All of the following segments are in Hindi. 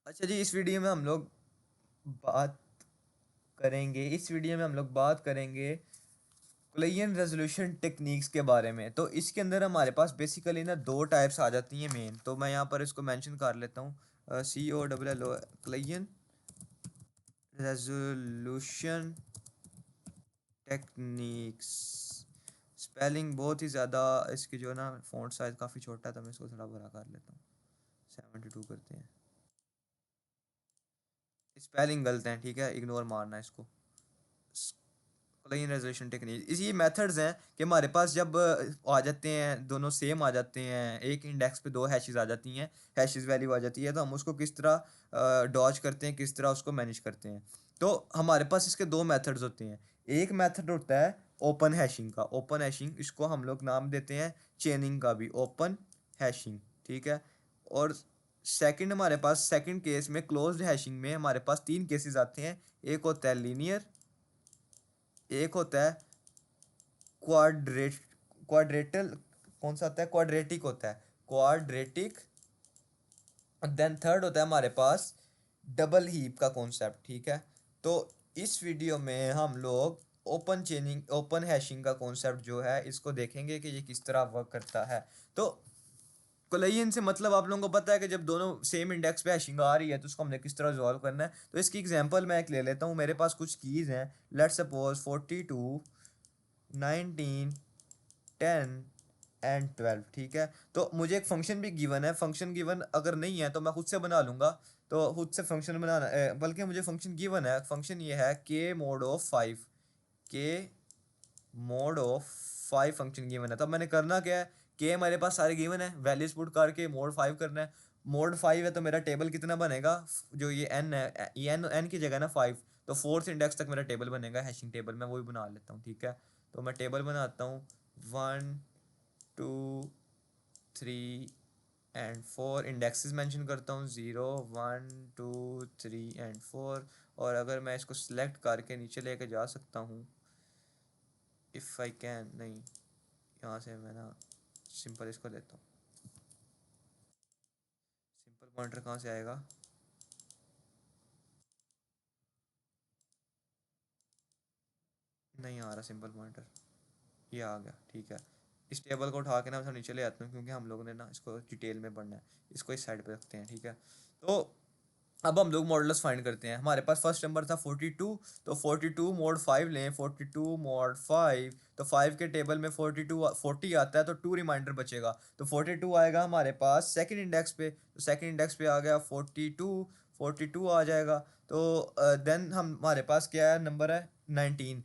अच्छा जी, बात इस वीडियो में हम लोग बात करेंगे कोलिजन रेजोल्यूशन टेक्निक्स के बारे में। तो इसके अंदर हमारे पास बेसिकली ना दो टाइप्स आ जाती हैं मेन। तो मैं यहाँ पर इसको मेंशन कर लेता हूँ, COLL collision resolution techniques. Spelling बहुत ही ज़्यादा इसकी जो है ना, फ़ॉन्ट साइज़ काफ़ी छोटा था, मैं इसको थोड़ा बड़ा कर लेता हूँ। 72 करते हैं। स्पेलिंग गलत है, ठीक है, इग्नोर मारना इसको। कोलिजन रेजोल्यूशन टेक्निक इसी मेथड्स हैं कि हमारे पास जब आ जाते हैं, दोनों सेम आ जाते हैं, एक इंडेक्स पे दो हैशेस आ जाती हैं, हैशेस वैल्यू आ जाती है, तो हम उसको किस तरह डॉज करते हैं, किस तरह उसको मैनेज करते हैं। तो हमारे पास इसके दो मेथड्स होते हैं। एक मेथड होता है ओपन हैशिंग का। ओपन हैशिंग इसको हम लोग नाम देते हैं चेनिंग का भी, ओपन हैशिंग, ठीक है। और सेकंड हमारे पास सेकंड केस में क्लोज्ड हैशिंग में हमारे पास तीन केसेस आते हैं। एक होता है लीनियर, एक होता है क्वाड्रेट क्वाड्रेटल, कौन सा होता है, क्वाड्रेटिक होता है, क्वाड्रेटिक। देन थर्ड होता है हमारे पास डबल हीप का कॉन्सेप्ट, ठीक है। तो इस वीडियो में हम लोग ओपन हैशिंग का कॉन्सेप्ट जो है इसको देखेंगे कि ये किस तरह वर्क करता है। तो कोलिजन से मतलब आप लोगों को पता है कि जब दोनों सेम इंडेक्स पे हैशिंग आ रही है तो उसको हमने किस तरह रिजॉल्व करना है। तो इसकी एग्जांपल मैं एक ले लेता हूँ। मेरे पास कुछ कीज़ हैं, लेट्स सपोज 42, 19, 10 एंड 12, ठीक है। तो मुझे एक फंक्शन भी गिवन है। फंक्शन गिवन अगर नहीं है तो मैं खुद से बना लूँगा। तो खुद से फंक्शन बनाना, बल्कि मुझे फंक्शन गिवन है। फंक्शन ये है के मोड ऑफ 5, के मोड ऑफ 5 फंक्शन गिवन है। तब मैंने करना क्या है, के हमारे पास सारे गिवन है, वैल्यूज पुट करके मोड 5 करना है। मोड 5 है तो मेरा टेबल कितना बनेगा, जो ये एन है, ये एन की जगह ना 5, तो फोर्थ इंडेक्स तक मेरा टेबल बनेगा, हैशिंग टेबल। मैं वो भी बना लेता हूँ, ठीक है। तो मैं टेबल बनाता हूँ, 1 2 3 एंड 4 इंडेक्सेस मेंशन करता हूँ, 0 1 2 3 एंड 4। और अगर मैं इसको सिलेक्ट करके नीचे लेके जा सकता हूँ, इफ़ आई कैन, नहीं, यहाँ से मैं ना सिंपल इसको लेता हूँ। सिंपल पॉइंटर कहाँ से आएगा, नहीं आ रहा सिंपल पॉइंटर, ये आ गया, ठीक है। इस टेबल को उठा के ना मैं नीचे ले आता हूँ, क्योंकि हम लोगों ने ना इसको डिटेल में पढ़ना है। इसको इस साइड पे रखते हैं, ठीक है। तो अब हम लोग मॉडल्स फाइंड करते हैं। हमारे पास फर्स्ट नंबर था 42, तो 42 मोड 5 लें, 42 मोड 5, तो 5 के टेबल में 40 आता है, तो 2 रिमाइंडर बचेगा, तो 42 आएगा हमारे पास सेकंड इंडेक्स पे। तो सेकंड इंडेक्स पे आ गया 42 आ जाएगा। तो देन हम हमारे पास क्या है, नंबर है 19।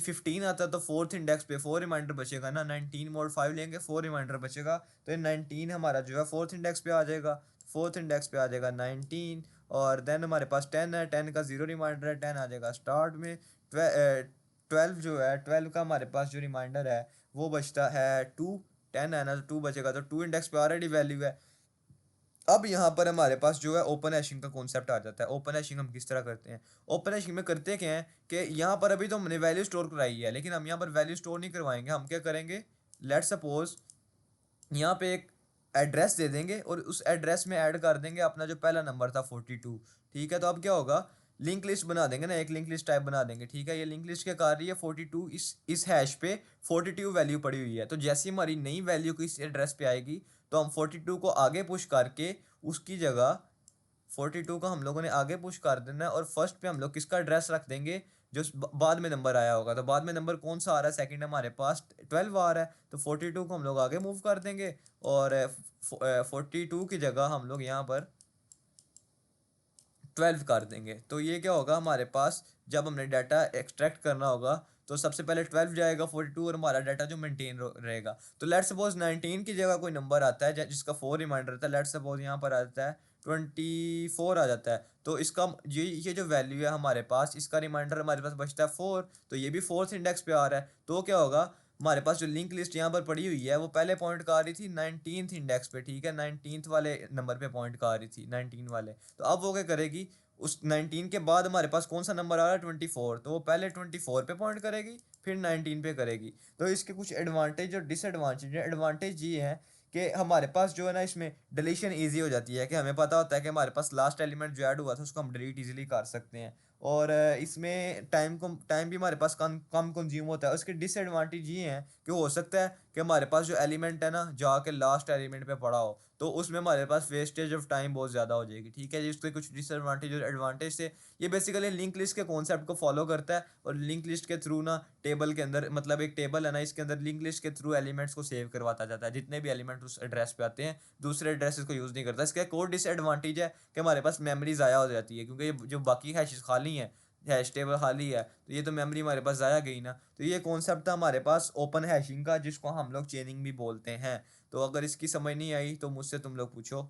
15 आता है तो फोर्थ इंडेक्स पे 4 रिमाइंडर बचेगा ना, 19 मोड 5 लेंगे, 4 रिमाइंडर बचेगा, तो ये 19 हमारा जो है फोर्थ इंडेक्स पे आ जाएगा। फोर्थ इंडेक्स पे आ जाएगा 19। और देन हमारे पास 10 है, 10 का जीरो रिमाइंडर है, 10 आ जाएगा स्टार्ट में। 12 जो है, 12 का हमारे पास जो रिमाइंडर है वो बचता है 2। 10 है ना, तो 2 बचेगा, तो 2 इंडेक्स पे ऑलरेडी वैल्यू है। अब यहाँ पर हमारे पास जो है ओपन हैशिंग का कॉन्सेप्ट आ जाता है। ओपन हैशिंग हम किस तरह करते हैं, ओपन हैशिंग में करते क्या है कि यहाँ पर अभी तो हमने वैल्यू स्टोर कराई है, लेकिन हम यहाँ पर वैल्यू स्टोर नहीं करवाएंगे। हम क्या करेंगे, लेट सपोज यहाँ पे एक एड्रेस दे देंगे और उस एड्रेस में ऐड कर देंगे अपना जो पहला नंबर था 42, ठीक है। तो अब क्या होगा, लिंक लिस्ट बना देंगे ना, एक लिंक लिस्ट टाइप बना देंगे, ठीक है। ये लिंक लिस्ट क्या कर रही है, 42 इस हैश पे 42 वैल्यू पड़ी हुई है। तो जैसी हमारी नई वैल्यू को इस एड्रेस पे आएगी, तो हम 42 को आगे पुश करके उसकी जगह 42 का हम लोगों ने आगे पुश कर देना है। और फर्स्ट पे हम लोग किसका एड्रेस रख देंगे, जो बाद में नंबर आया होगा। तो बाद में नंबर कौन सा आ रहा है, सेकंड हमारे पास 12 आ रहा है, तो 42 को हम लोग आगे मूव कर देंगे। और 42 की जगह हम लोग यहाँ पर 12 कर देंगे। तो ये क्या होगा, हमारे पास जब हमने डाटा एक्सट्रैक्ट करना होगा तो सबसे पहले 12 जाएगा, 42, और हमारा डाटा जो मेंटेन रहेगा। तो लेट सपोज 19 की जगह कोई नंबर आता है जिसका 4 रिमाइंडर रहता है, लेट सपोज यहाँ पर आता है 24 आ जाता है। तो इसका ये जो वैल्यू है हमारे पास, इसका रिमाइंडर हमारे पास बचता है 4, तो ये भी फोर्थ इंडेक्स पे आ रहा है। तो क्या होगा, हमारे पास जो लिंक लिस्ट यहाँ पर पड़ी हुई है वो पहले पॉइंट कर रही थी 19th इंडेक्स पे, ठीक है, 19th वाले नंबर पे पॉइंट कर रही थी, 19 वाले। तो अब वो क्या करेगी, उस 19 के बाद हमारे पास कौन सा नंबर आ रहा है 24, तो वो पहले 24 पे पॉइंट करेगी, फिर 19 पे करेगी। तो इसके कुछ एडवांटेज और डिसएडवांटेज है। एडवांटेज ये है कि हमारे पास जो है ना इसमें डिलीशन ईज़ी हो जाती है, कि हमें पता होता है कि हमारे पास लास्ट एलिमेंट जो ऐड हुआ था उसको हम डिलीट ईज़िली कर सकते हैं। और इसमें टाइम भी हमारे पास कम कम कंज़्यूम होता है। उसके डिसएडवांटेज ये हैं कि हो सकता है कि हमारे पास जो एलिमेंट है ना जाके लास्ट एलिमेंट पे पड़ा हो, तो उसमें हमारे पास वेस्टेज ऑफ टाइम बहुत ज़्यादा हो जाएगी, ठीक है जी। उसके कुछ डिसएडवांटेज और एडवांटेज थे। ये बेसिकली लिंक लिस्ट के कॉन्सेप्ट को फॉलो करता है, और लिंक लिस्ट के थ्रू ना टेबल के अंदर, मतलब एक टेबल है ना, इसके अंदर लिंक लिस्ट के थ्रू एलिमेंट्स को सेव करवाता जाता है। जितने भी एलिमेंट उस एड्रेस पे आते हैं, दूसरे एड्रेसेस को यूज़ नहीं करता। इसका एक और डिसएडवांटेज है कि हमारे पास मेमोरी ज़ाया हो जाती है, क्योंकि ये जो बाकी हैशेस खाली हैं, हैश टेबल खाली है, तो ये तो मेमोरी हमारे पास ज़ाया गई ना। तो ये कॉन्सेप्ट था हमारे पास ओपन हैशिंग का, जिसको हम लोग चेनिंग भी बोलते हैं। तो अगर इसकी समझ नहीं आई तो मुझसे तुम लोग पूछो।